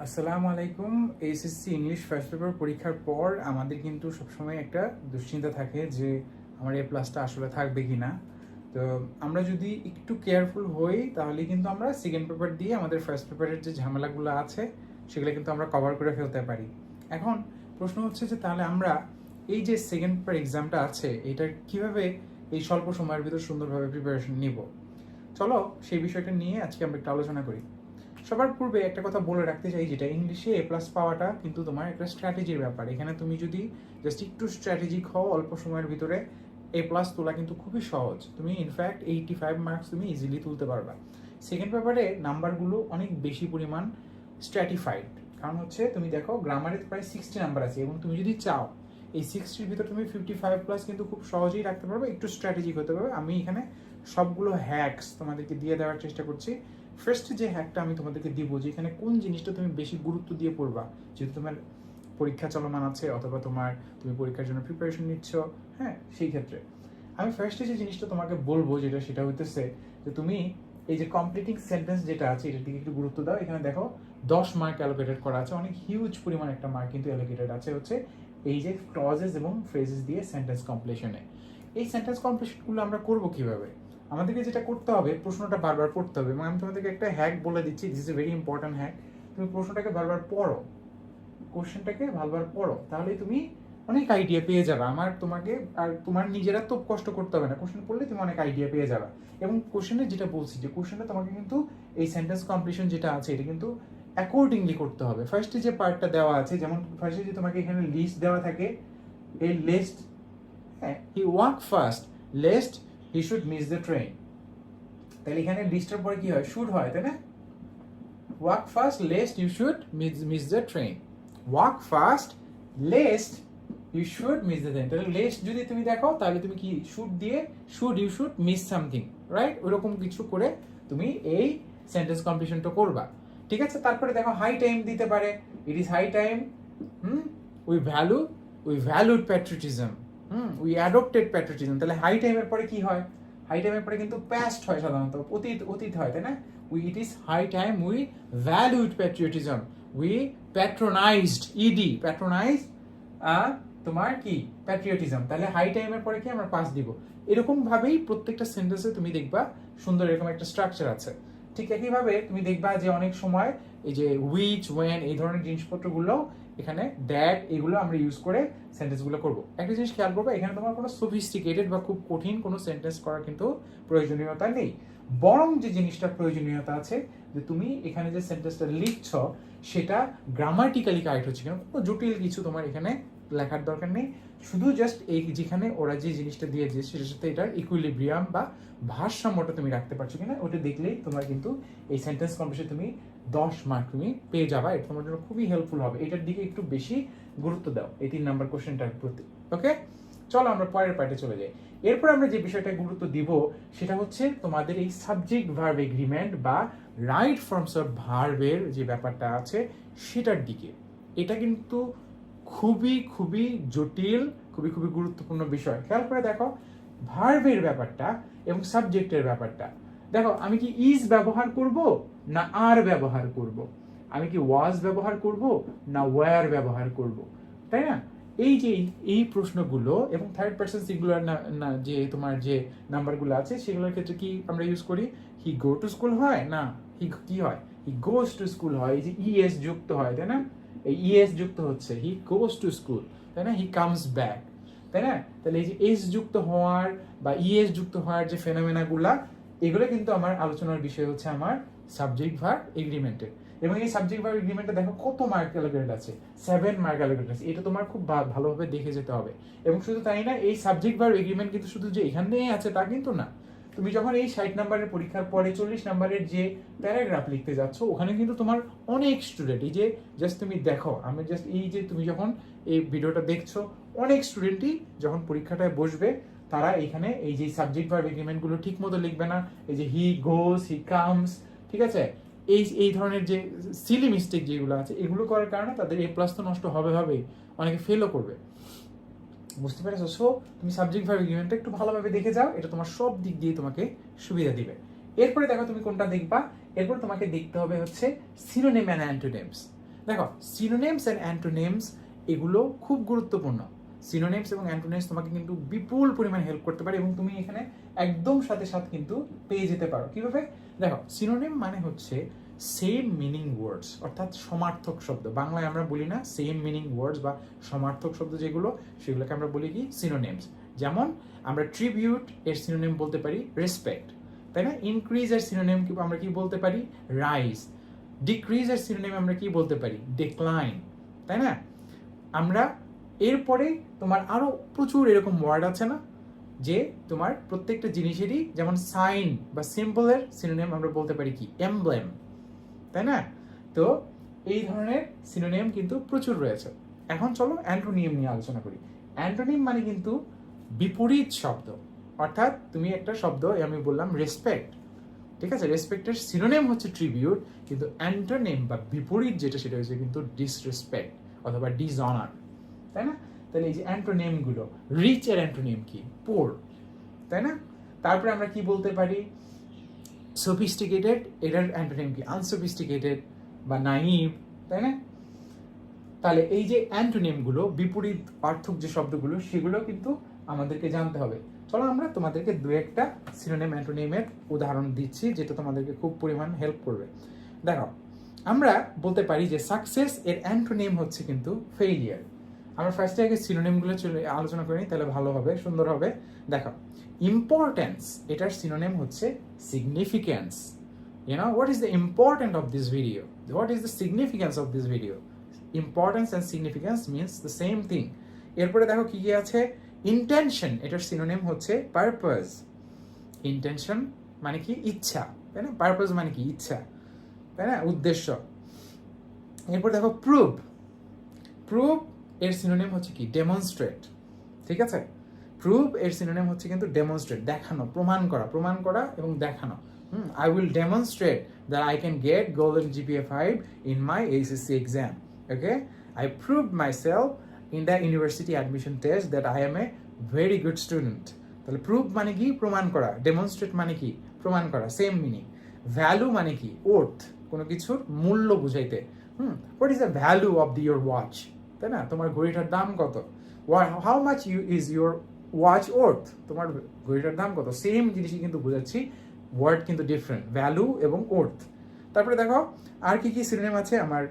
আসসালামু আলাইকুম। HSC English first paper পরীক্ষার পর আমাদের কিন্তু সবসময় একটা দুশ্চিন্তা থাকে যে আমার এ প্লাসটা আসলে থাকবে কি না। তো আমরা যদি একটু কেয়ারফুল হই তাহলে কিন্তু আমরা সেকেন্ড পেপার দিয়ে আমাদের ফার্স্ট পেপারের যে ঝামেলাগুলো আছে সেগুলো কিন্তু আমরা কভার করে ফেলতে পারি। এখন প্রশ্ন হচ্ছে যে তাহলে আমরা এই যে সেকেন্ড পেপার এক্সামটা আছে এটা কিভাবে এই স্বল্প সময়ের ভিতর সুন্দরভাবে প্রিপারেশন নিব। চলো সেই বিষয়টা নিয়ে আজকে আমরা একটু আলোচনা করি। সবার পূর্বে একটা কথা বলে রাখতে চাই, যেটা ইংলিশে এ প্লাস পাওয়াটা কিন্তু তোমার একটা স্ট্র্যাটেজির ব্যাপার। এখানে তুমি যদি জাস্ট একটু স্ট্র্যাটেজিক হও অল্প সময়ের ভিতরে এ প্লাস তোলা কিন্তু খুবই সহজ। তুমি ইনফ্যাক্ট 85 মার্কস তুমি ইজিলি তুলতে পারবা। সেকেন্ড পেপারে নাম্বারগুলো অনেক বেশি পরিমাণ স্ট্র্যাটিফাইড, কারণ হচ্ছে তুমি দেখো গ্রামারে প্রায় 60 নাম্বার আছে এবং তুমি যদি চাও এই 60-র ভিতর তুমি 55+ কিন্তু খুব সহজেই রাখতে পারবে, একটু স্ট্র্যাটেজিক হতে পারবে। আমি এখানে সবগুলো হ্যাকস তোমাদেরকে দিয়ে দেওয়ার চেষ্টা করছি। ফার্স্ট যে হ্যাকটা আমি তোমাদেরকে দিব, যে এখানে কোন জিনিসটা তুমি বেশি গুরুত্ব দিয়ে পড়বা, যেহেতু তোমার পরীক্ষা চলমান আছে অথবা তুমি পরীক্ষার জন্য প্রিপারেশন নিচ্ছ, হ্যাঁ, সেই ক্ষেত্রে আমি ফার্স্টে যে জিনিসটা তোমাকে বলবো সেটা হইতেছে যে তুমি এই যে কমপ্লিটিং সেন্টেন্স যেটা আছে এটার দিকে একটু গুরুত্ব দাও। এখানে দেখো 10 মার্ক অ্যালোকেটেড করা আছে, অনেক হিউজ পরিমাণ একটা মার্ক কিন্তু অ্যালোকেটেড আছে হচ্ছে এই যে ক্লজেস এবং ফ্রেজেস দিয়ে সেন্টেন্স কমপ্লিশনে। এই সেন্টেন্স কমপ্লিশনগুলো আমরা করবো কিভাবে? আমাদেরকে যেটা করতে হবে, প্রশ্নটা বারবার পড়তে হবে। এবং আমি তোমাদেরকে একটা হ্যাক বলে দিচ্ছি, this is a very important hack. তুমি প্রশ্নটাকে বারবার পড়ো, কোশ্চেনটাকে বারবার পড়ো, তাহলেই তুমি অনেক আইডিয়া পেয়ে যাবে। তোমাকে আর তোমার নিজেরা তো কষ্ট করতে হবে না, কোশ্চেন পড়লে তুমি অনেক আইডিয়া পেয়ে যাবে। এবং কোশ্চেনে যেটা বলছি যে কোশ্চেনটা তোমাকে কিন্তু এই সেন্টেন্স কমপ্লিশন যেটা আছে এটা কিন্তু অ্যাকর্ডিংলি করতে হবে। ফার্স্টে যে পার্টটা দেওয়া আছে, যেমন ফার্স্টে যে তোমাকে এখানে লিস্ট দেওয়া থাকে, এই লিস্ট, হ্যাঁ, হি walk fast lest he should miss the train. তাহলে এখানে লিস্টের পরে কি হয়? শুড হয়, তাই না? Walk fast lest you should miss the train. Walk fast lest you should miss the train. তাহলে লেস্ট যদি তুমি দেখো তাহলে তুমি কি শুড দিয়ে should you should miss something, right? ওইরকম কিছু করে তুমি এই সেন্টেন্স কমপ্লিশনটা করবা, ঠিক আছে? তারপরে দেখো হাই টাইম দিতে পারে, it is high time, we valued patriotism, we adopted patriotism. তাহলে হাই টাইমের পরে কি হয়? হাই টাইমের পরে কিন্তু পাস্ট হয়, সাধারণত অতীত হয়, তাই না? It is high time we valued patriotism, we patronized, patronize তোমার কি প্যাট্রিয়টিজম। তাহলে হাই টাইমের পরে কি আমরা পাস দিব। এরকম ভাবেই প্রত্যেকটা সেন্টেন্সে তুমি দেখবা সুন্দর এরকম একটা স্ট্রাকচার আছে। ঠিক একইভাবে তুমি দেখবা যে অনেক সময় এই যে উইচ, ওয়েন, এই ধরনের জিনিসপত্রগুলো, এখানে দ্যাট, এগুলো আমরা ইউজ করে সেন্টেন্সগুলো করব। একটা জিনিস খেয়াল করবে, এখানে তোমার কোনো সফিস্টিকেটেড বা খুব কঠিন কোনো সেন্টেন্স করার কিন্তু প্রয়োজনীয়তা নেই। বরং যে জিনিসটার প্রয়োজনীয়তা আছে, যে তুমি এখানে যে সেন্টেন্সটা লিখছ সেটা গ্রামাটিক্যালি কারেক্ট হচ্ছে কিনা। কোনো জটিল কিছু তোমার এখানে লেখার দরকার নেই। শুধু জাস্ট এই যেখানে ওরা যে জিনিসটা দিয়ে দিয়েছে সেটার সাথে এটার ইকুইলিব্রিয়াম বা ভারসাম্যটা তুমি রাখতে পারছো কিনা, ওটা দেখলেই তোমার কিন্তু এই সেন্টেন্স কমপ্লিশনে তুমি 10 মার্ক তুমি পেয়ে যাবা। এটা তোমার জন্য খুবই হেল্পফুল হবে। এটার দিকে একটু বেশি গুরুত্ব দাও এই 3 নাম্বার কোশ্চেনটার প্রতি। ওকে, চলো আমরা পরের পার্টে চলে যাই। এরপর আমরা যে বিষয়টা গুরুত্ব দিব সেটা হচ্ছে তোমাদের এই সাবজেক্ট ভার্ব এগ্রিমেন্ট বা রাইট ফর্মস অফ ভার্বের যে ব্যাপারটা আছে সেটার দিকে। এটা কিন্তু খুবই খুবই জটিল, খুবই খুবই গুরুত্বপূর্ণ বিষয়। খেয়াল করে দেখো ভার্বের ব্যাপারটা এবং সাবজেক্টের ব্যাপারটা। দেখো আমি কি ইজ ব্যবহার করব না আর ব্যবহার করব, আমি কি ওয়াজ ব্যবহার করব না ওয়্যার ব্যবহার করব, তাই না? এই যে এই প্রশ্নগুলো এবং থার্ড পারসন সিঙ্গুলার না যে তোমার যে নাম্বারগুলো আছে সেগুলোর ক্ষেত্রে কি আমরা ইউজ করি? হি গো টু স্কুল হয় না হি কি হয়? হি গোস টু স্কুল হয়। এই যে ইএস যুক্ত হয়, তাই না? এই ইএস যুক্ত হচ্ছে, হি গোস টু স্কুল, তাই না? হি কামস ব্যাক, তাই না? তাহলে এই যে এস যুক্ত হওয়ার বা ইএস যুক্ত হওয়ার যে ফেনোমেনাগুলা, এগুলো কিন্তু আমার আলোচনার বিষয় হচ্ছে আমার সাবজেক্ট ভার্ব এগ্রিমেন্টের। এবং এই সাবজেক্ট ভার্ব এগ্রিমেন্টে দেখো কত মার্ক অ্যালোকেটেড আছে, 7 মার্ক অ্যালোকেটেড আছে। এটা তোমার খুব ভালোভাবে দেখে যেতে হবে। এবং শুধু তাই না, এই সাবজেক্ট ভার্ব এগ্রিমেন্ট কিন্তু শুধু যে এখানেই আছে তা কিন্তু না। তুমি যখন এই 60 নাম্বারের পরীক্ষার পরে 40 নাম্বারের যে প্যারাগ্রাফ লিখতে যাচ্ছ, ওখানে কিন্তু তোমার অনেক স্টুডেন্ট, এই যে জাস্ট তুমি দেখো, আমি জাস্ট এই যে তুমি যখন এই ভিডিওটা দেখছো, অনেক স্টুডেন্টই যখন পরীক্ষাটায় বসবে তারা এখানে এই যে সাবজেক্ট ভার্ব এগ্রিমেন্টগুলো ঠিক মতো লিখবে না। এই যে হি গোস, হি কামস, ঠিক আছে, এই ধরনের যে সিলি মিস্টেক যেগুলো আছে এগুলো করার কারণে তাদের এ প্লাস তো নষ্ট হবে, অনেকে ফেলও করবে। বুঝতে পেরেছো? সো তুমি সাবজেক্ট ভার্ব এগ্রিমেন্টটা একটু ভালোভাবে দেখে যাও, এটা তোমার সব দিক দিয়ে তোমাকে সুবিধা দিবে। এরপরে দেখো তুমি কোনটা দেখবা, এরপর তোমাকে দেখতে হবে হচ্ছে সিনোনিম অ্যান্ড অ্যান্টোনিমস। দেখো সিনোনিমস অ্যান্ড অ্যান্টোনিমস এগুলো খুব গুরুত্বপূর্ণ। সিনোনিমস এবং অ্যান্টোনিমস তোমাকে কিন্তু বিপুল পরিমাণে হেল্প করতে পারে এবং তুমি এখানে একদম সাথে সাথে কিন্তু পেয়ে যেতে পারো। কিভাবে? দেখো সিনোনিম মানে হচ্ছে সেম মিনিং ওয়ার্ডস, অর্থাৎ সমার্থক শব্দ। বাংলায় আমরা বলি না সেম মিনিং ওয়ার্ডস বা সমার্থক শব্দ যেগুলো, সেগুলোকে আমরা বলি কি সিনোনিমস। যেমন আমরা ট্রিবিউট এর সিনোনিম বলতে পারি রেসপেক্ট, তাই না? ইনক্রিজ এর সিনোনিম আমরা কি বলতে পারি? রাইজ। ডিক্রিজ এর সিনোনিম আমরা কি বলতে পারি? ডিক্লাইন, তাই না? আমরা এরপরে তোমার আরো প্রচুর এরকম ওয়ার্ড আছে না, যে তোমার প্রত্যেকটা জিনিসেরই, যেমন সাইন বা সিম্বলের সিনোনিম আমরা বলতে পারি কি? এমব্লেম, তাই না? তো এই ধরনের সিনোনিম কিন্তু প্রচুর রয়েছে। এখন চলো অ্যান্টোনিম নিয়ে আলোচনা করি। অ্যান্টোনিম মানে কিন্তু বিপরীত শব্দ, অর্থাৎ তুমি একটা শব্দ, আমি বললাম রেসপেক্ট, ঠিক আছে? রেসপেক্টের সিনোনিম হচ্ছে ট্রিবিউট, কিন্তু অ্যান্টোনিম বা বিপরীত যেটা সেটা হচ্ছে কিন্তু ডিসরেসপেক্ট অথবা ডিসঅনার, তাই না? তাহলে এই যে অ্যান্টোনিমগুলো, রিচ এর অ্যান্টোনিম কি? পোর, তাই না? তারপরে আমরা কি বলতে পারি? সফিস্টিকেটেড, এটার অ্যান্টোনিম কি? আনসফিস্টিকেটেড বা নাইভ, তাই না? তাহলে এই যে অ্যান্টোনিমগুলো, বিপরীত অর্থক যে শব্দগুলো, সেগুলো কিন্তু আমাদেরকে জানতে হবে। চলো আমরা তোমাদেরকে দু একটা সিনোনিম অ্যান্টোনিমের উদাহরণ দিচ্ছি, যেটা তোমাদেরকে খুব পরিমাণ হেল্প করবে। দেখো আমরা বলতে পারি যে সাকসেস এর অ্যান্টোনিম হচ্ছে কিন্তু ফেইলিয়ার। আমরা ফার্স্টে আগে সিনোনিমগুলো আলোচনা করি, তাহলে ভালো হবে, সুন্দর হবে। দেখো ইম্পর্টেন্স, এটার সিনোনিম হচ্ছে significance. You know, what is the importance of this video? What is the significance of this video? Importance and significance means the same thing. এরপরে দেখো কি কি আছে? ইন্টেনশন, এটার সিনোনিম হচ্ছে পারপাস। ইন্টেনশন মানে কি? ইচ্ছা, তাই না? পারপাস মানে কি? ইচ্ছা, তাই না? উদ্দেশ্য। এরপর দেখো প্রুভ, প্রুভ এর সিনোনিম হচ্ছে কি? ডেমনস্ট্রেট, ঠিক আছে? প্রুভ এর সিনোনিম হচ্ছে কিন্তু ডেমনস্ট্রেট, দেখানো, প্রমাণ করা, প্রমাণ করা এবং দেখানো। I will demonstrate that I can get golden GPA 5 in my ACC exam. Okay, I proved myself in the university admission test that I am a very good student. তাহলে prove মানে কি? প্রমাণ করা। demonstrate মানে কি? প্রমাণ করা, same meaning. Value মানে কি? ওর্থ, কোনো কিছুর মূল্য বুঝাইতে। what is the value of your watch? তাই না? তোমার ঘড়িটার দাম কত? how much is your watch worth? তোমার ঘড়িটার দাম কত? সেম জিনিসই কিন্তু বোঝাচ্ছি, ওয়ার্ড কিন্তু ডিফারেন্ট, ভ্যালু এবং ওর্থ। তারপরে দেখো আর কি কি সিনোনিম আছে আমার।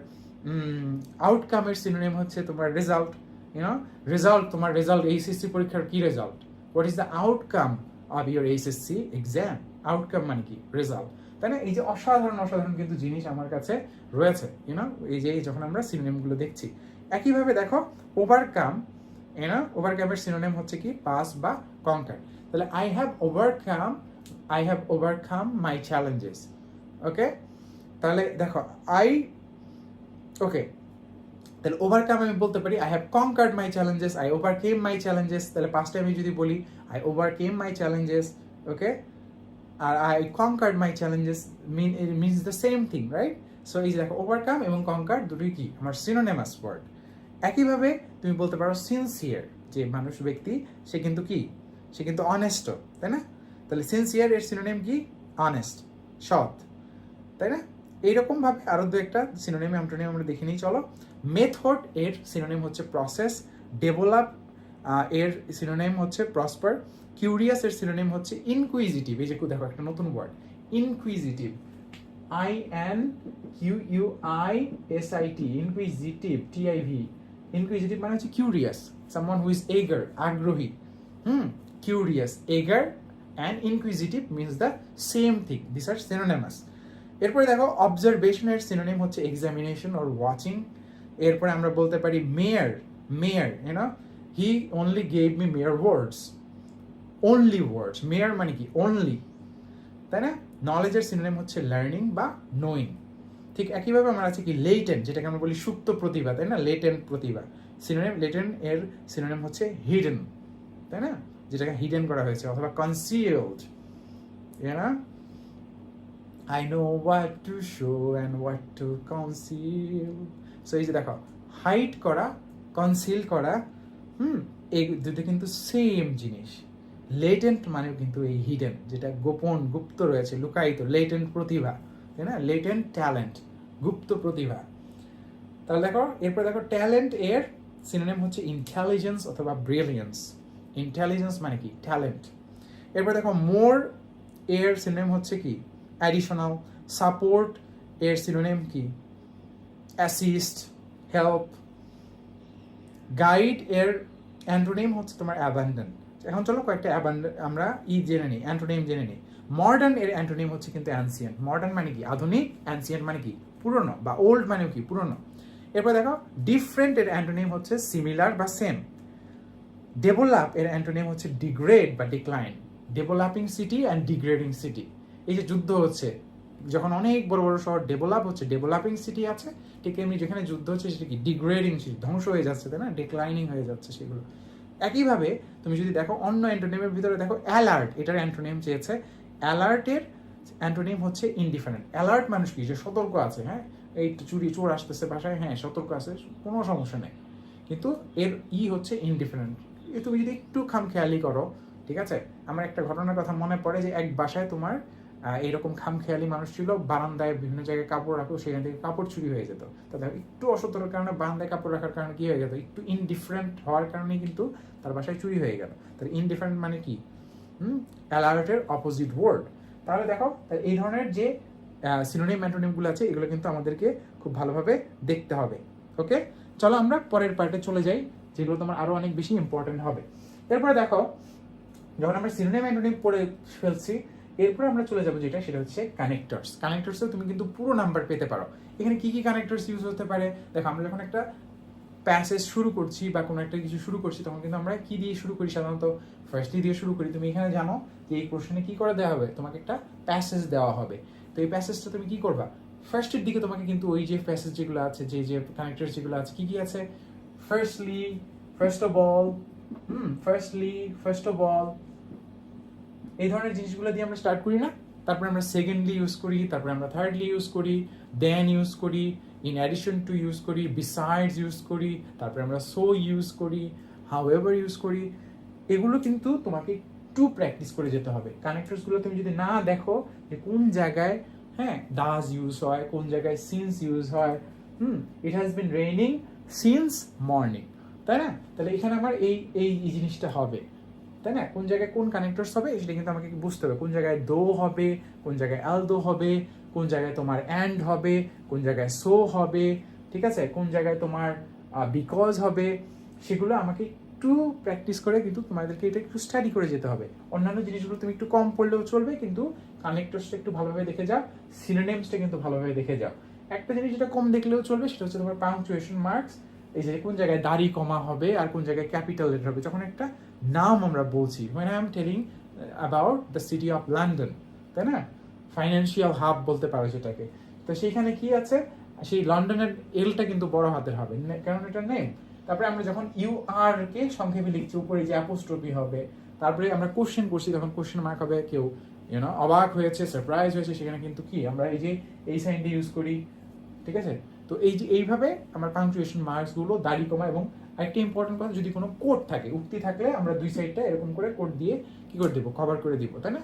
আউটকামের সিনোনিম হচ্ছে তোমার রেজাল্ট। ইউনো, রেজাল্ট, তোমার রেজাল্ট, এইচএসসি পরীক্ষার কি result? What is the outcome of your HSC exam? Outcome মানে কি? রেজাল্ট, তাই না? এই যে অসাধারণ অসাধারণ কিন্তু জিনিস আমার কাছে রয়েছে, ইউনো, এই যে যখন আমরা সিনোনিমগুলো দেখছি। একইভাবে দেখো ওভারকাম, ইউনো, ওভারকামের সিনোনিম হচ্ছে কি? পাস বা কনকার। তাহলে I have overcome my challenges. ওকে, তাহলে দেখো তাহলে ওভারকাম আমি বলতে পারি I have conquered my challenges, I overcame my challenges। তাহলে পাঁচটা আমি যদি বলি I overcame my challenges, okay, আর I conquered my challenges it means the same thing, right? So এই যে দেখো ওভারকাম এবং কনকার দুটোই কি? আমার সিনোনিমাস ওয়ার্ড। একইভাবে তুমি বলতে পারো সিনসিয়ার, যে মানুষ ব্যক্তি সে কিন্তু কি? সে কিন্তু অনেস্ট, তাই না? তাহলে সিনসিয়ার এর সিনোনিম কি? অনেস্ট, সৎ, তাই না? এইরকম ভাবে আরো দু একটা সিনোনিম অ্যান্টোনিম আমরা দেখে নিই, চলো। মেথড এর সিনোনিম হচ্ছে প্রসেস। ডেভেলপ এর সিনোনিম হচ্ছে প্রসপার। কিউরিয়াস এর সিনোনিম হচ্ছে ইনকুইজিটিভ। এই যে দেখো একটা নতুন word, inquisitive, INQUISIT, inquisitive, TIV। Inquisitive মানে হচ্ছে কিউরিয়াস, সামওয়ান হু ইজ এগার, আগ্রহী। কিউরিয়াস, এগার and inquisitive means the same thing. These are synonymous. এরপরে দেখো অবজারভেশনের সিনোনিম হচ্ছে এক্সামিনেশন অর ওয়াচিং। এরপরে আমরা বলতে পারি মেয়ার, you know, he only gave me mere words, only words। মেয়ার মানে কি? অনলি, তাই না? নলেজের সিনোনিম হচ্ছে লার্নিং বা নোয়িং। ঠিক একইভাবে আমার আছে কি? লেটেন্ট, যেটাকে আমরা বলি সুপ্ত প্রতিভা, তাই না? লেটেন্ট প্রতিভা সিনোনিম, লেটেন্ট এর সিনোনিম হচ্ছে হিডেন, তাই না? যেটাকে হিডেন করা হয়েছে, অথবা কনসিলড, you know, I know what to show and what to conceal। So এই যে দেখো হাইড করা, কনসিল করা, এই দুটো কিন্তু সেম জিনিস। লেটেন্ট মানে কিন্তু এই হিডেন, যেটা গোপন, গুপ্ত রয়েছে, লুকায়িত, লেটেন্ট প্রতিভা, তাই না? লেটেন্ট ট্যালেন্ট, গুপ্ত প্রতিভা। তাহলে দেখো এরপর দেখো ট্যালেন্ট এর সিনোনিম হচ্ছে ইন্টেলিজেন্স অথবা ব্রিলিয়েন্স। ইন্টেলিজেন্স মানে কি? ট্যালেন্ট। এরপর দেখো মোর এর সিনোনিম হচ্ছে কি? অ্যাডিশনাল। সাপোর্ট এর সিনোনিম কি? Assist, help. গাইড এর অ্যান্টোনিম হচ্ছে তোমার অ্যাবান্ডন। এখন চলো কয়েকটা আমরা জেনে নিই, অ্যান্টোনিম জেনে নিই। মডার্ন এর অ্যান্টোনিম হচ্ছে কিন্তু অ্যানসিয়েন্ট। মডার্ন মানে কি? আধুনিক। অ্যানসিয়েন্ট মানে কি? পুরনো বা ওল্ড মানে কি? পুরনো। এরপর দেখো ডিফারেন্ট এর অ্যান্টোনিম হচ্ছে সিমিলার বা সেম। ডেভেলপ এর অ্যান্টোনিম হচ্ছে ডিগ্রেড বা decline. Developing city and degrading city. এই যে যুদ্ধ হচ্ছে, যখন অনেক বড় বড় শহর ডেভেলপ হচ্ছে, ডেভেলপিং সিটি আছে, ঠিক এমনি যেখানে যুদ্ধ হচ্ছে সেটা কি? ডিগ্রেডিং সিটি, ধ্বংস হয়ে যাচ্ছে, তাই না? ডিক্লাইনিং হয়ে যাচ্ছে সেগুলো। একইভাবে তুমি যদি দেখো অন্য অ্যান্টোনিমের ভিতরে দেখো অ্যালার্ট, এটার অ্যান্টোনিম চেয়েছে। অ্যালার্টের অ্যান্টোনিম হচ্ছে ইনডিফারেন্ট। অ্যালার্ট মানুষ কি? যে সতর্ক আছে, হ্যাঁ এই চোর আসতেছে বাসায়, হ্যাঁ সতর্ক আছে, কোনো সমস্যা নেই। কিন্তু এর হচ্ছে ইনডিফারেন্ট। তুমি যদি একটু খামখেয়ালি করো, ঠিক আছে? আমার একটা ঘটনার কথা মনে পড়ে যে এক বাসায় তোমার এইরকম খামখেয়ালি মানুষ ছিল, বারান্দায় বিভিন্ন জায়গায় কাপড় রাখো, সেখান থেকে কাপড় চুরি হয়ে যেত। তাদের একটু অসতর্কের কারণে বারান্দায় কাপড় রাখার কারণে কি হয়ে যেত? একটু ইনডিফারেন্ট হওয়ার কারণে কিন্তু তার বাসায় চুরি হয়ে গেল। তাহলে ইনডিফারেন্ট মানে কি? অ্যালার্টের অপোজিট ওয়ার্ড। তাহলে দেখো এই ধরনের যে সিনোনিম অ্যান্টোনিমগুলো আছে এগুলো কিন্তু আমাদেরকে খুব ভালোভাবে দেখতে হবে। ওকে, চলো আমরা পরের পার্টে চলে যাই, যেগুলো তোমার আরো অনেক বেশি ইম্পর্টেন্ট হবে। এরপরে দেখো যখন আমরা সিনোনিম অ্যান্টোনিম পড়ে ফেলছি, এরপরে আমরা চলে যাবো যেটা, সেটা হচ্ছে কানেক্টরস। কানেক্টরসে তুমি কিন্তু পুরো নাম্বার পেতে পারো। এখানে কি কি কানেক্টরস ইউজ হতে পারে? দেখো আমরা যখন একটা প্যাসেজ শুরু করছি বা কোনো একটা কিছু শুরু করছি, তখন কিন্তু আমরা কি দিয়ে শুরু করি? সাধারণত ফার্স্টলি দিয়ে শুরু করি। তুমি এখানে জানো যে এই কোশ্চেনে কি করে দেওয়া হবে? তোমাকে একটা প্যাসেজ দেওয়া হবে। তো এই প্যাসেজটা তুমি কি করবা? ফার্স্টের দিকে তোমাকে কিন্তু ওই যে প্যাসেজ যেগুলো আছে, যে যে কানেক্টরস যেগুলো আছে, কি কি আছে? Firstly, first of all, firstly, first of all, এই ধরনের জিনিসগুলো দিয়ে আমরা স্টার্ট করি না? তারপরে আমরা সেকেন্ডলি ইউজ করি, তারপরে আমরা থার্ডলি ইউজ করি, দেন ইউজ করি, ইন অ্যাডিশন টু ইউজ করি, বিসাইডস ইউজ করি, তারপরে আমরা সো ইউজ করি, হাউ এভার ইউজ করি। এগুলো কিন্তু তোমাকে একটু প্র্যাকটিস করে যেতে হবে। কানেক্টরসগুলো তুমি যদি না দেখো যে কোন জায়গায় হ্যাঁ ডাজ ইউজ হয়, কোন জায়গায় সিন্স ইউজ হয়। It has been raining since morning, তাই না? তাহলে এখানে আমার এই এই জিনিসটা হবে, তাই না? কোন জায়গায় কোন কানেক্টরস হবে সেটা কিন্তু আমাকে বুঝতে হবে। কোন জায়গায় দো হবে, কোন জায়গায় অ্যালদো হবে, কোন জায়গায় তোমার অ্যান্ড হবে, কোন জায়গায় সো হবে, ঠিক আছে? কোন জায়গায় তোমার বিকজ হবে, সেগুলো আমাকে একটু প্র্যাকটিস করে কিন্তু তোমাদেরকে এটা একটু স্টাডি করে যেতে হবে। অন্যান্য জিনিসগুলো তুমি একটু কম পড়লেও চলবে, কিন্তু কানেক্টরসটা একটু ভালোভাবে দেখে যাও, সিনোনিমসটা কিন্তু ভালোভাবে দেখে যাও। একটা জিনিস যেটা কম দেখলেও চলবে, সেটা হচ্ছে তোমার পাংচুয়েশন মার্কস। এই যে কোন জায়গায় দাড়ি কমা হবে আর কোন জায়গায় ক্যাপিটাল লেটার হবে যখন একটা নাম আমরা বলছি। when I am telling about the city of London, তাই না? ফাইন্যান্সিয়াল হাব বলতে পারো সেটাকে। তো সেইখানে কি আছে? সেই লন্ডনের এলটা কিন্তু বড় হাতের হবে, কারণ এটা নেম। তারপরে আমরা যখন ইউ আর কে সংক্ষেপে লিখছি, উপরে যে অ্যাপোস্ট্রফি হবে। তারপরে আমরা কোশ্চেন করছি, তখন কোশ্চেন মার্ক হবে। কেউ অবাক হয়েছে, সারপ্রাইজ হয়েছে, সেখানে কিন্তু কি আমরা এই যে এই সাইনটা ইউজ করি, ঠিক আছে? তো এই যে এইভাবে আমার পাংচুয়েশন মার্কসগুলো দাড়ি কমা। এবং আরেকটা ইম্পর্টেন্ট কথা, যদি কোনো কোড থাকে, উক্তি থাকলে আমরা দুই সাইডটা এরকম করে কোড দিয়ে কি করে দেবো? কভার করে দিব, তাই না?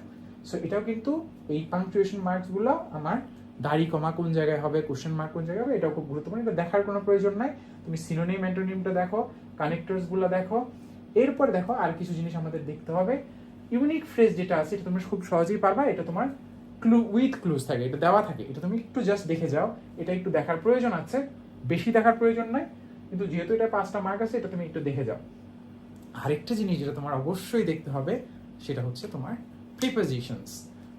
সো এটাও কিন্তু এই পাংচুয়েশন মার্কসগুলো আমার দাড়ি কমা কোন জায়গায় হবে, কোশ্চেন মার্ক কোন জায়গায় হবে, এটাও খুব গুরুত্বপূর্ণ। এটা দেখার কোনো প্রয়োজন নাই। তুমি সিনোনিম অ্যান্টোনিমটা দেখো, কানেক্টরসগুলো দেখো। এরপর দেখো আর কিছু জিনিস আমাদের দেখতে হবে। ইউনিক ফ্রেজ যেটা আছে এটা তুমি খুব সহজেই পারবা। এটা তোমার উইথ ক্লুজ থাকে, এটা দেওয়া থাকে, এটা তুমি একটু জাস্ট দেখে যাও। এটা একটু দেখার প্রয়োজন আছে, বেশি দেখার প্রয়োজন নাই, কিন্তু যেহেতু এটা 5টা মার্ক আছে, এটা তুমি একটু দেখে যাও। আরেকটা জিনিস যেটা তোমার অবশ্যই দেখতে হবে, সেটা হচ্ছে তোমার প্রিপোজিশনস।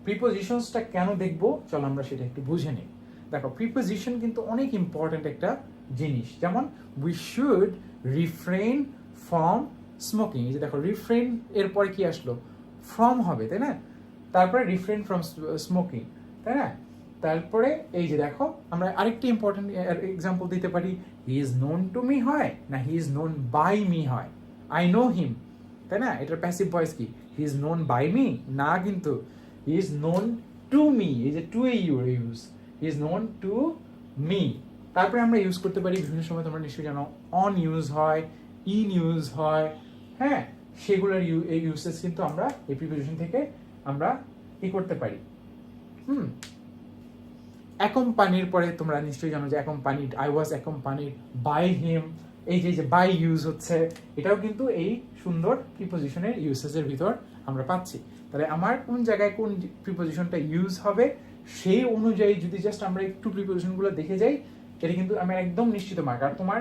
প্রিপোজিশনসটা কেন দেখবো, চলো আমরা সেটা একটু বুঝে নিই। দেখো প্রিপোজিশন কিন্তু অনেক ইম্পর্টেন্ট একটা জিনিস। যেমন we should refrain from smoking. এই যে দেখো রিফ্রেন এরপরে কি আসলো? ফ্রম হবে, তাই না? তারপরে রিফ্রেন ফ্রম স্মোকিং, তাই না? তারপরে এই যে দেখো আমরা আরেকটি ইম্পর্টেন্ট এক্সাম্পল দিতে পারি। He is known to me হয় না he is known by me হয়? আই নো হিম, তাই না? এটার প্যাসিভ ভয়েস কি? He is known by me না, কিন্তু he is known to me. এই যে to a use, he is known to me. তারপরে আমরা ইউজ করতে পারি বিভিন্ন সময়, তোমরা নিশ্চয়ই জানো অন ইউজ হয়, ইন ইউজ হয়, হ্যাঁ সেগুলোর ইউসেজ কিন্তু আমরা এই প্রিপোজিশন থেকে আমরা কি করতে পারি। অ্যাকম্পানির পরে তোমরা নিশ্চয়ই জানো যে accompanied, I was accompanied by him, এই যে বাই ইউজ হচ্ছে, এটাও কিন্তু এই সুন্দর প্রিপোজিশনের ইউসেজের ভিতর আমরা পাচ্ছি। তাহলে আমার কোন জায়গায় কোন প্রিপোজিশনটা ইউজ হবে সেই অনুযায়ী যদি জাস্ট আমরা একটু প্রিপোজিশনগুলো দেখে যাই, এটা কিন্তু আমার একদম নিশ্চিত মার্ক। আর তোমার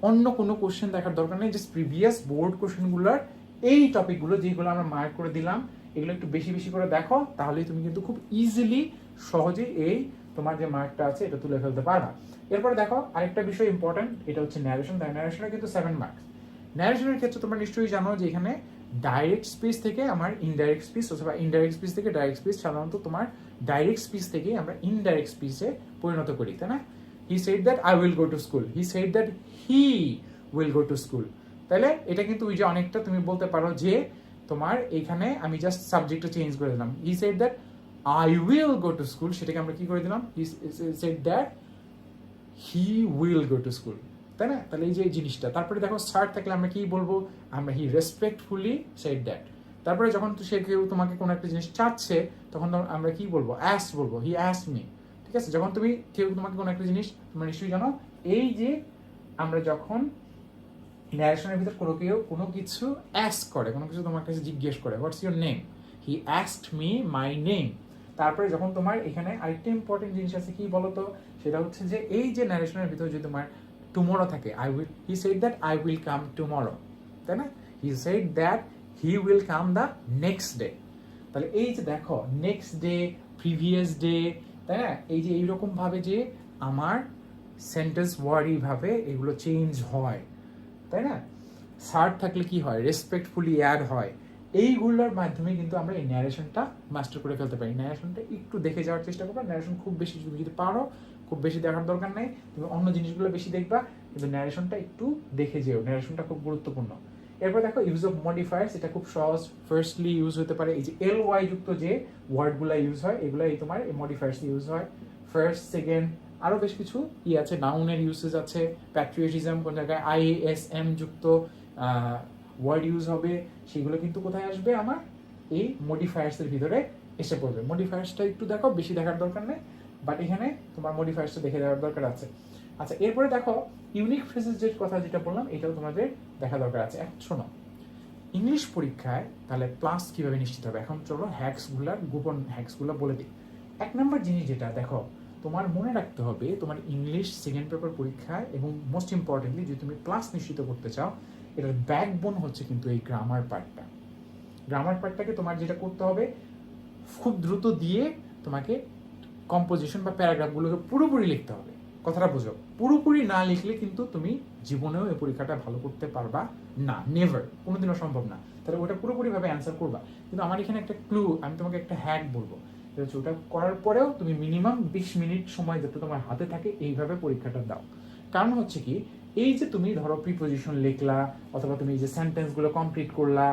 অন্য কোনো কোশ্চেন দেখার দরকার নেই, জাস্ট প্রিভিয়াস বোর্ড কোশ্চেনগুলোর এই টপিকগুলো যেগুলো আমরা মার্ক করে দিলাম এগুলো একটু বেশি বেশি করে দেখো, তাহলেই তুমি কিন্তু খুব ইজিলি সহজেই এই তোমার যে মার্কটা আছে এটা তুলে ফেলতে পারবা। এরপরে দেখো আরেকটা বিষয় ইম্পর্টেন্ট, এটা হচ্ছে ন্যারেশন। তাই ন্যারেশনে কিন্তু 7 মার্কস। ন্যারেশনের ক্ষেত্রে তোমরা নিশ্চয়ই জানো যে এখানে ডাইরেক্ট স্পিচ থেকে আমার ইনডাইরেক্ট স্পিচ, অথবা ইনডাইরেক্ট স্পিচ থেকে ডাইরেক্ট স্পিচ, সাধারণত তোমার ডাইরেক্ট স্পিচ থেকে আমরা ইনডাইরেক্ট স্পিচে পরিণত করি, তাই না? He said that I will go to school, he said that he will go to school. তাহলে এটা কিন্তু ওই যে অনেকটা তুমি বলতে পারো যে তোমার এখানে আমি জাস্ট সাবজেক্টটা চেঞ্জ করে দিলাম, হি said that I will go to school, সেটাকে আমরা কি করে দিলাম, হি said that he will go to school, তাই না? তাহলে এই যে জিনিসটা, তারপরে দেখো স্টার্ট থাকলে আমরা কি বলবো, আমরা হি রেসপেক্টফুলি সেড দ্যাট। তারপরে যখন সে কেউ তোমাকে কোনো একটা জিনিস চাচ্ছে তখন আমরা কি বলবো, অ্যাস বলবো, হি অ্যাস মি, ঠিক আছে? যখন তুমি কেউ তোমাকে কোনো একটা জিনিস, তোমরা নিশ্চয়ই জানো এই যে আমরা যখন ন্যারেশনের ভিতর কোনো কিছু অ্যাস্ক করে, কোনো কিছু তোমার কাছে জিজ্ঞেস করে, what's your name, he asked me my name. তারপরে যখন তোমার এখানে আরেকটা ইম্পর্টেন্ট জিনিস আছে কি বলতো, সেটা হচ্ছে যে এই যে ন্যারেশনের ভিতর যদি তোমার টুমরো থাকে, I will, he said that I will come tomorrow, তাই না? He said that he will come the next day. তাহলে এই যে দেখো নেক্সট ডে, প্রিভিয়াস ডে, তাই না? এই যে এইরকম ভাবে যে আমার সেন্টেন্স ওয়ার্ড এইভাবে এগুলো চেঞ্জ হয়, তাই না? সার্ট থাকলে কি হয়, রেসপেক্টফুলি অ্যাড হয়, এইগুলোর মাধ্যমে কিন্তু আমরা এই ন্যারেশনটা মাস্টার করে ফেলতে পারি। ন্যারেশনটা একটু দেখে যাওয়ার চেষ্টা করবা, ন্যারেশন খুব বেশি তুমি যদি পারো, খুব বেশি দেখার দরকার নেই, তুমি অন্য জিনিসগুলো বেশি দেখবা, কিন্তু ন্যারেশনটা একটু দেখে যেও, ন্যারেশনটা খুব গুরুত্বপূর্ণ। এরপর দেখো ইউজ অফ মডিফায়ার্স, এটা খুব সহজ। ফার্স্টলি ইউজ হতে পারে এই যে এল ওয়াই যুক্ত যে ওয়ার্ডগুলো ইউজ হয়, এগুলো এই তোমার এই মডিফায়ার্স ইউজ হয়। ফার্স্ট, সেকেন্ড, আরো বেশ কিছু আছে, নাউনের ইউসেজ আছে, প্যাট্রিয়টিজম, কোন জায়গায় ISM যুক্ত ওয়ার্ড ইউজ হবে, সেগুলো কিন্তু কোথায় আসবে, আমার এই মডিফায়ার্সের ভিতরে এসে পড়বে। মডিফায়ার্সটা একটু দেখো, বেশি দেখার দরকার নেই, বাট এখানে তোমার মডিফায়ার্সটা দেখে দেওয়ার দরকার আছে। আচ্ছা, এরপরে দেখো ইউনিক ফ্রেজেস যে কথা যেটা বললাম, এটাও তোমাদের দেখা দরকার আছে। শোনো, ইংলিশ পরীক্ষায় তাহলে প্লাস কিভাবে নিশ্চিত হবে, এখন চলো হ্যাক্সগুলার গোপন হ্যাক্সগুলো বলে দিই। 1 নম্বর জিনিস যেটা দেখো, তোমার মনে রাখতে হবে তোমার ইংলিশ সেকেন্ড পেপার পরীক্ষায়, এবং মোস্ট ইম্পর্টেন্টলি যদি তুমি প্লাস নিশ্চিত করতে চাও, এটার ব্যাকবোন হচ্ছে কিন্তু এই গ্রামার পার্টটা। গ্রামার পার্টটাকে তোমার যেটা করতে হবে, খুব দ্রুত দিয়ে তোমাকে কম্পোজিশন বা প্যারাগ্রাফগুলোকে পুরোপুরি লিখতে হবে। কথাটা বোঝো, পুরোপুরি না লিখলে কিন্তু তুমি জীবনেও এই পরীক্ষাটা ভালো করতে পারবা না, নেভার, কোনোদিনও সম্ভব না। তাহলে ওটা পুরোপুরিভাবে অ্যান্সার করবা। কিন্তু আমার এখানে একটা ক্লু, আমি তোমাকে একটা হ্যাক বলবো, ওটা করার পরেও তুমি মিনিমাম 20 মিনিট সময় যাতে তোমার হাতে থাকে এইভাবে পরীক্ষাটা দাও। কারণ হচ্ছে কি, এই যে তুমি ধরো প্রিপোজিশন লিখলা, অথবা তুমি এই যে সেন্টেন্সগুলো কমপ্লিট করলা,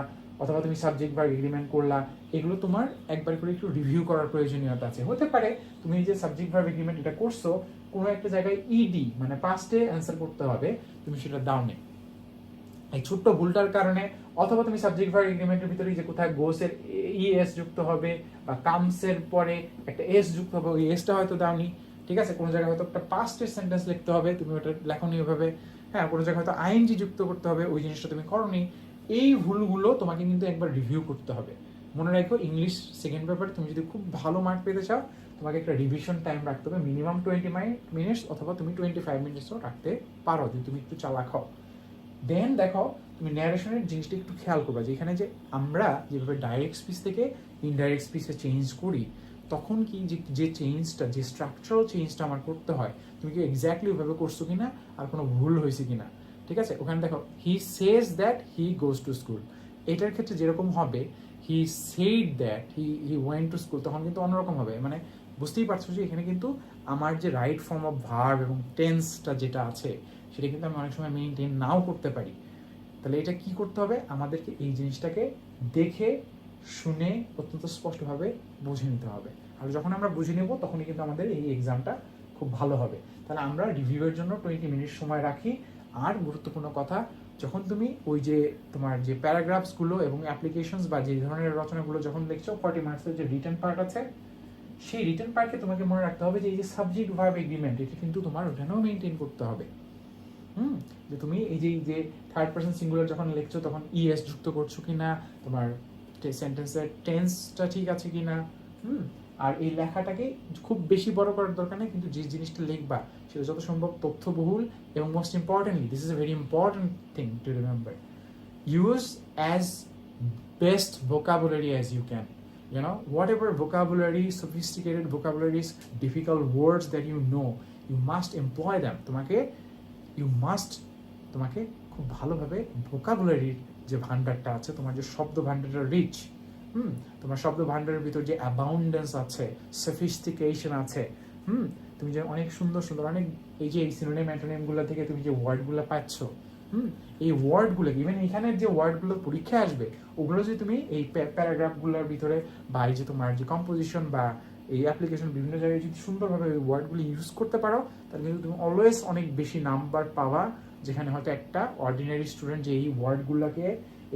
অথবা তুমি সাবজেক্ট ভার্ব এগ্রিমেন্ট করলা, এগুলো তোমার একবার করে একটু রিভিউ করার প্রয়োজনীয়তা আছে। হতে পারে তুমি এই যে সাবজেক্ট ভার্ব এগ্রিমেন্ট এটা করছো, কোনো একটা জায়গায় ইডি মানে পাস্টে অ্যান্সার করতে হবে, তুমি সেটা দাও নে, এই ছোট্ট ভুলটার কারণে, অথবা তুমি সাবজেক্ট ভার্ব এগ্রিমেন্টের ভিতরে যে কোথায় গোসের ইএস যুক্ত হবে, বা কামসের পরে একটা এস যুক্ত হবে, ওই এসটা হয়তো দাওনি, ঠিক আছে? কোনো জায়গায় হয়তো একটা পাস্টের সেন্টেন্স লিখতে হবে, তুমি ওটা লেখনি ওইভাবে, হ্যাঁ, কোনো জায়গায় হয়তো আইএনজি যুক্ত করতে হবে, ওই জিনিসটা তুমি করনি। এই ভুলগুলো তোমাকে কিন্তু একবার রিভিউ করতে হবে। মনে রাখো, ইংলিশ সেকেন্ড পেপার তুমি যদি খুব ভালো মার্ক পেতে চাও, তোমাকে একটা রিভিশন টাইম রাখতে হবে, মিনিমাম 20 মিনিটস, অথবা তুমি 25 মিনিটসও রাখতে পারো যদি তুমি একটু চালাক হও। দেন দেখো, তুমি ন্যারেশনের জিনিসটা একটু খেয়াল করবা, যে এখানে যে আমরা যেভাবে ডাইরেক্ট স্পিচ থেকে ইনডাইরেক্ট স্পিচে চেঞ্জ করি, তখন কি যে চেঞ্জটা, যে স্ট্রাকচারাল চেঞ্জটা আমার করতে হয়, তুমি কি এক্স্যাক্টলি ওইভাবে করছো কিনা, আর কোনো ভুল হয়েছে কিনা, ঠিক আছে? ওখানে দেখো he says that he goes to school, এটার ক্ষেত্রে যেরকম হবে he said that he went to school, তখন কিন্তু অন্যরকম হবে। মানে বুঝতেই পারছো যে এখানে কিন্তু আমার যে রাইট ফর্ম অফ ভার্ব এবং টেন্সটা যেটা আছে, সেটা কিন্তু আমি অনেক সময় মেনটেন নাও করতে পারি। তাহলে এটা কি করতে হবে, আমাদেরকে এই জিনিসটাকে দেখে শুনে অত্যন্ত স্পষ্টভাবে বুঝে নিতে হবে। আর যখন আমরা বুঝে নেব, তখনই কিন্তু আমাদের এই এক্সামটা খুব ভালো হবে। তাহলে আমরা রিভিউয়ের জন্য 20 মিনিট সময় রাখি। আর গুরুত্বপূর্ণ কথা, যখন তুমি ওই যে তোমার যে প্যারাগ্রাফসগুলো এবং অ্যাপ্লিকেশনস বা যে ধরনের রচনাগুলো যখন লিখছো, 40 মার্কসের যে রিটেন পার্ট আছে, সেই রিটেন পার্টকে তোমাকে মনে রাখতে হবে যে এই যে সাবজেক্ট ভার্ব এগ্রিমেন্ট, এটা কিন্তু তোমার ওখানেও মেনটেন করতে হবে। যে তুমি এই যে থার্ড পারসন সিঙ্গুলার যখন লিখছো তখন ইএস যুক্ত করছো কিনা, তোমার সেন্টেন্সের টেন্সটা ঠিক আছে কিনা। আর এই লেখাটাকে খুব বেশি বড় করার দরকার নেই, কিন্তু যে জিনিসটা লিখবা সেটা যত সম্ভব তথ্যবহুল, এবং most importantly, this is a very important thing to remember, use as best vocabulary as you can. You know, whatever vocabulary, sophisticated vocabularies, difficult words that you know, you must employ them. তোমাকে খুব ভালোভাবে ভোকাবুলারির যে ভান্ডারটা আছে, তোমার যে শব্দ ভান্ডারটা rich, তোমার শব্দ ভান্ডারের ভিতর যে অ্যাবাউন্ডেন্স আছে, সফিস্টিকেশন আছে, তুমি যে অনেক সুন্দর সুন্দর অনেক এই যে সিনোনিম অ্যান্টোনিমগুলো থেকে তুমি যে ওয়ার্ডগুলো পাচ্ছ, এই ওয়ার্ডগুলো ইভেন এখানের যে ওয়ার্ডগুলো পরীক্ষা আসবে, ওগুলো যদি তুমি এই প্যারাগ্রাফগুলোর ভিতরে বা এই যে তোমার যে কম্পোজিশন বা এই অ্যাপ্লিকেশন বিভিন্ন জায়গায় যদি সুন্দরভাবে ওই ওয়ার্ডগুলো ইউজ করতে পারো, তাহলে কিন্তু তুমি অলওয়েজ অনেক বেশি নাম্বার পাওয়া, যেখানে হয়তো একটা অর্ডিনারি স্টুডেন্ট যে এই ওয়ার্ডগুলোকে,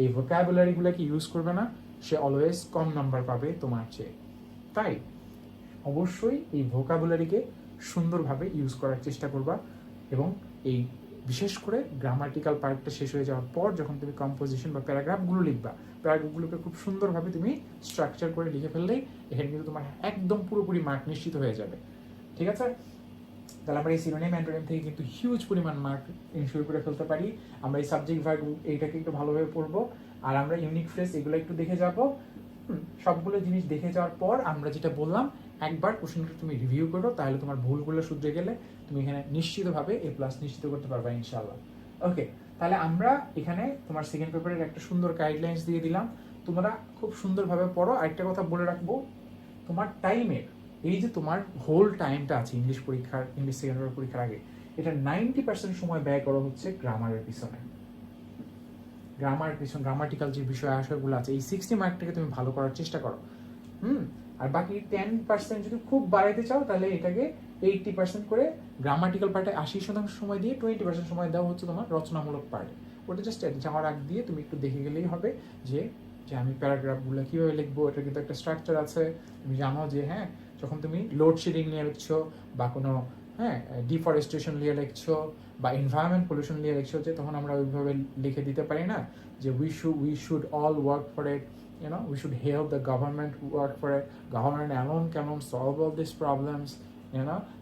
এই ভোকাবুলারিগুলোকে ইউজ করবে না, সে অলওয়েজ কম নাম্বার পাবে তোমার চেয়ে। তাই অবশ্যই এই ভোকাবুলারিকে সুন্দরভাবে ইউজ করার চেষ্টা করবা, এবং এই বিশেষ করে গ্রামাটিক্যাল পার্টটা শেষ হয়ে যাওয়ার পর যখন তুমি কম্পোজিশন বা প্যারাগ্রাফগুলো লিখবা, প্যারাগ্রাফগুলোকে খুব সুন্দরভাবে তুমি স্ট্রাকচার করে লিখে ফেললেই এখানে কিন্তু তোমার একদম পুরোপুরি মার্ক নিশ্চিত হয়ে যাবে। ঠিক আছে? তাহলে আমরা এই সিনোনিম অ্যান্টোনিম থেকে কিন্তু হিউজ পরিমাণ মার্ক ইনশিওর করে ফেলতে পারি। আমরা এই সাবজেক্ট ভার্ব এইটাকে একটু ভালোভাবে পড়বো, আর আমরা ইউনিক ফ্রেজ এগুলো একটু দেখে যাবো। সবগুলো জিনিস দেখে যাওয়ার পর আমরা যেটা বললাম, একবার কোশ্চেনটা তুমি রিভিউ করো, তাহলে তোমার ভুলগুলো শুধরে গেলে তুমি এখানে নিশ্চিতভাবে A+ নিশ্চিত করতে পারবা ইনশাআল্লাহ। ওকে, তাহলে আমরা এখানে তোমার সেকেন্ড পেপারের একটা সুন্দর গাইডলাইন্স দিয়ে দিলাম, তোমরা খুব সুন্দরভাবে পড়ো। আরেকটা কথা বলে রাখবো, তোমার টাইমের এই যে তোমার হোল টাইমটা আছে ইংলিশ পরীক্ষার, ইংলিশ সেকেন্ড পেপার পরীক্ষার আগে, এটা 90% সময় ব্যয় করা হচ্ছে গ্রামারের পিছনে। গ্রামাটিক্যাল যে বিষয় আশয়গুলো আছে, এই 60 মার্কটাকে তুমি ভালো করার চেষ্টা করো। আর বাকি 10% যদি খুব বাড়াইতে চাও, তাহলে এটাকে 80% করে গ্রামাটিক্যাল পার্টে 80% সময় দিয়ে 20% সময় দেওয়া হচ্ছে তোমার রচনামূলক পার্টে। ওটা জাস্ট যাওয়ার আগ দিয়ে তুমি একটু দেখে গেলেই হবে যে আমি প্যারাগ্রাফগুলো কীভাবে লিখবো, এটা কিন্তু একটা স্ট্রাকচার আছে। তুমি জানো যে হ্যাঁ, যখন তুমি লোডশেডিং নিয়ে লিখছো বা কোনো ডিফরেস্টেশন নিয়ে লিখছো বা এনভায়রনমেন্ট পলিউশন নিয়ে লিখছো, যে তখন আমরা ওইভাবে লিখে দিতে পারি না যে we should all work for it, we should help the government work for it. Government alone cannot solve all these problems.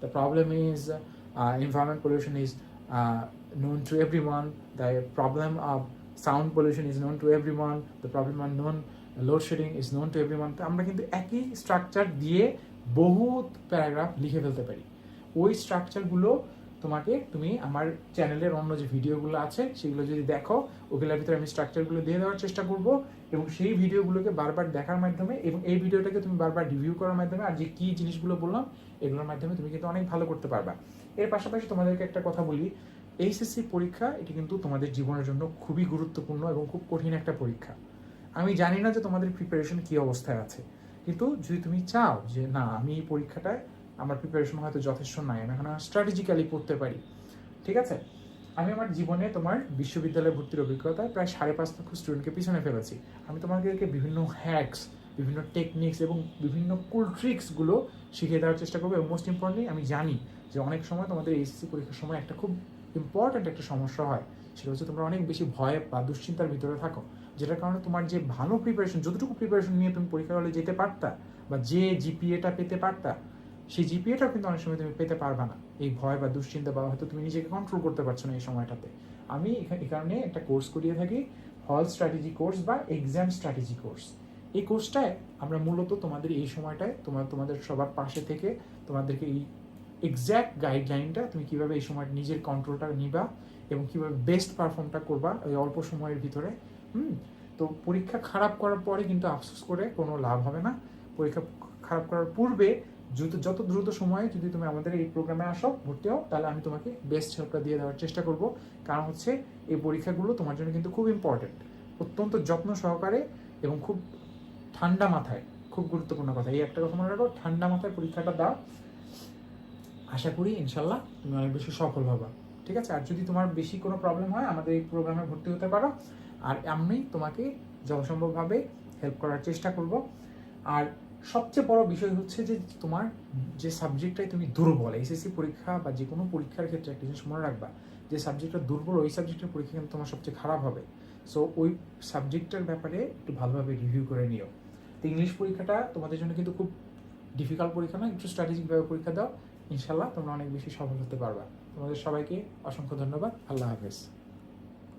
The problem is environment pollution is known to everyone. The problem of sound pollution is known to everyone. The problem of load shedding is known to everyone. তো আমরা কিন্তু একই structure দিয়ে বহুত paragraph লিখে ফেলতে পারি। ওই স্ট্রাকচারগুলো তুমি আমার চ্যানেলের অন্য যে ভিডিওগুলো আছে সেগুলো যদি দেখো, ওগুলোর ভিতরে আমি স্ট্রাকচারগুলো দিয়ে দেওয়ার চেষ্টা করব, এবং সেই ভিডিওগুলোকে বারবার দেখার মাধ্যমে এবং এই ভিডিওটাকে তুমি বারবার রিভিউ করার মাধ্যমে আর যে কী জিনিসগুলো বললাম এগুলোর মাধ্যমে তুমি কিন্তু অনেক ভালো করতে পারবা। এর পাশাপাশি তোমাদেরকে একটা কথা বলি, এইচএসসি পরীক্ষা এটি কিন্তু তোমাদের জীবনের জন্য খুবই গুরুত্বপূর্ণ এবং খুব কঠিন একটা পরীক্ষা। আমি জানি না যে তোমাদের প্রিপারেশন কী অবস্থায় আছে, কিন্তু যদি তুমি চাও যে না, আমি এই পরীক্ষাটায় আমার প্রিপারেশন হয়তো যথেষ্ট নাই, আমি এখন স্ট্র্যাটেজিক্যালি পড়তে পারি, ঠিক আছে? আমি আমার জীবনে তোমার বিশ্ববিদ্যালয়ে ভর্তির অভিজ্ঞতায় প্রায় 5.5 লক্ষ স্টুডেন্টকে পিছনে ফেলেছি। আমি তোমাদেরকে বিভিন্ন হ্যাকস, বিভিন্ন টেকনিক্স এবং বিভিন্ন কুল ট্রিক্সগুলো শিখিয়ে দেওয়ার চেষ্টা করবো। এবং মোস্ট ইম্পর্টেন্টলি আমি জানি যে অনেক সময় তোমাদের এইচএসসি পরীক্ষার সময় একটা খুব ইম্পর্ট্যান্ট একটা সমস্যা হয়, সেটা হচ্ছে তোমরা অনেক বেশি ভয় বা দুশ্চিন্তার ভিতরে থাকো, যেটার কারণে তোমার যে ভালো প্রিপারেশন, যতটুকু প্রিপারেশন নিয়ে তুমি পরীক্ষার হলে যেতে পারতা বা যে জিপিএটা পেতে পারতা, সেই জিপিএটাও কিন্তু অনেক সময় তুমি পেতে পারবা না, এই ভয় বা দুশ্চিন্তা বা হয়তো তুমি নিজেকে কন্ট্রোল করতে পারছো না এই সময়টাতে। আমি এই কারণে একটা কোর্স করিয়ে থাকি, হল স্ট্র্যাটেজি কোর্স বা এক্সাম স্ট্র্যাটেজি কোর্স। এই কোর্সটায় আমরা মূলত তোমাদের এই সময়টায় তোমাদের সবার পাশে থেকে তোমাদেরকে এই এক্স্যাক্ট গাইডলাইনটা, তুমি কীভাবে এই সময় নিজের কন্ট্রোলটা নিবা এবং কীভাবে বেস্ট পারফর্মটা করবা এই অল্প সময়ের ভিতরে। তো পরীক্ষা খারাপ করার পরে কিন্তু আফসোস করে কোনো লাভ হবে না। পরীক্ষা খারাপ করার পূর্বে যত দ্রুত সময়ে যদি তুমি আমাদের এই প্রোগ্রামে আসো, ভর্তি হও, তাহলে আমি তোমাকে বেস্ট হেল্পটা দিয়ে দেওয়ার চেষ্টা করব। কারণ হচ্ছে এই পরীক্ষাগুলো তোমার জন্য কিন্তু খুব ইম্পর্টেন্ট, অত্যন্ত যত্ন সহকারে এবং খুব ঠান্ডা মাথায়, খুব গুরুত্বপূর্ণ কথা, এই একটা কথা মনে রাখো, ঠান্ডা মাথায় পরীক্ষাটা দাও। আশা করি ইনশাল্লাহ তুমি অনেক বেশি সফল হবা, ঠিক আছে? আর যদি তোমার বেশি কোনো প্রবলেম হয়, আমাদের এই প্রোগ্রামে ভর্তি হতে পারো, আর আমি তোমাকে যথাসম্ভবভাবে হেল্প করার চেষ্টা করব। আর সবচেয়ে বড় বিষয় হচ্ছে যে তোমার যে সাবজেক্টটাই তুমি দুর্বল, এসএসসি পরীক্ষা বা যে কোনো পরীক্ষার ক্ষেত্রে একটা জিনিস মনে রাখবা, যে সাবজেক্টটা দুর্বল ওই সাবজেক্টের পরীক্ষা কিন্তু তোমার সবচেয়ে খারাপ হবে। সো ওই সাবজেক্টটার ব্যাপারে একটু ভালোভাবে রিভিউ করে নিও। তো ইংলিশ পরীক্ষাটা তোমাদের জন্য কিন্তু খুব ডিফিকাল্ট পরীক্ষা না, একটু স্ট্র্যাটেজিকভাবে পরীক্ষা দাও, ইনশাল্লাহ তোমরা অনেক বেশি সফল হতে পারবা। তোমাদের সবাইকে অসংখ্য ধন্যবাদ। আল্লাহ হাফেজ।